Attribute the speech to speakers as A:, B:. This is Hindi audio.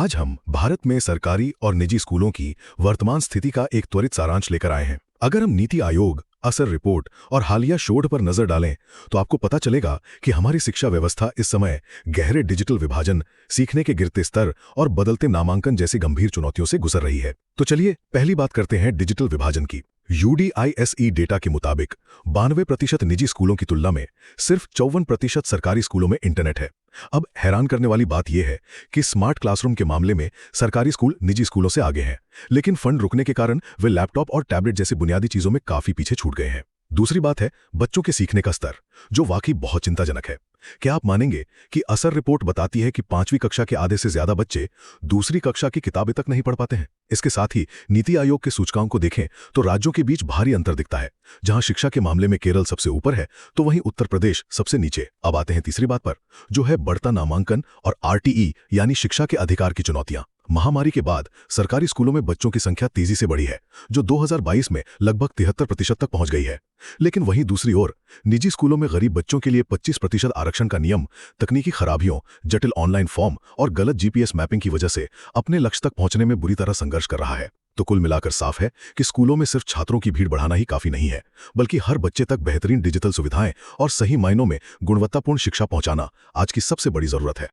A: आज हम भारत में सरकारी और निजी स्कूलों की वर्तमान स्थिति का एक त्वरित सारांश लेकर आए हैं। अगर हम नीति आयोग, असर रिपोर्ट और हालिया शोध पर नजर डालें तो आपको पता चलेगा कि हमारी शिक्षा व्यवस्था इस समय गहरे डिजिटल विभाजन, सीखने के गिरते स्तर और बदलते नामांकन जैसी गंभीर चुनौतियों से गुजर रही है। तो चलिए पहली बात करते हैं डिजिटल विभाजन की। UDISE डेटा के मुताबिक 92% निजी स्कूलों की तुलना में सिर्फ 54% सरकारी स्कूलों में इंटरनेट है। अब हैरान करने वाली बात यह है कि स्मार्ट क्लासरूम के मामले में सरकारी स्कूल निजी स्कूलों से आगे हैं, लेकिन फंड रुकने के कारण वे लैपटॉप और टैबलेट जैसी बुनियादी चीजों में काफी पीछे छूट गए हैं। दूसरी बात है बच्चों के सीखने का स्तर, जो वाकई बहुत चिंताजनक है। क्या आप मानेंगे कि असर रिपोर्ट बताती है कि 5वीं कक्षा के आधे से ज्यादा बच्चे दूसरी कक्षा की किताबें तक नहीं पढ़ पाते हैं। इसके साथ ही नीति आयोग के सूचकांक को देखें तो राज्यों के बीच भारी अंतर दिखता है। जहां शिक्षा के मामले में केरल सबसे ऊपर है तो वहीं उत्तर प्रदेश सबसे नीचे। अब आते हैं तीसरी बात पर, जो है बढ़ता नामांकन और RTE यानी शिक्षा के अधिकार की चुनौतियां। महामारी के बाद सरकारी स्कूलों में बच्चों की संख्या तेजी से बढ़ी है, जो 2022 में लगभग 73% तक पहुंच गई है। लेकिन वहीं दूसरी ओर निजी स्कूलों में गरीब बच्चों के लिए 25% आरक्षण का नियम तकनीकी खराबियों, जटिल ऑनलाइन फॉर्म और गलत GPS मैपिंग की वजह से अपने लक्ष्य तक पहुंचने में बुरी तरह संघर्ष कर रहा है। तो कुल मिलाकर साफ है कि स्कूलों में सिर्फ छात्रों की भीड़ बढ़ाना ही काफी नहीं है, बल्कि हर बच्चे तक बेहतरीन डिजिटल सुविधाएं और सही मायनों में गुणवत्तापूर्ण शिक्षा पहुंचाना आज की सबसे बड़ी जरूरत है।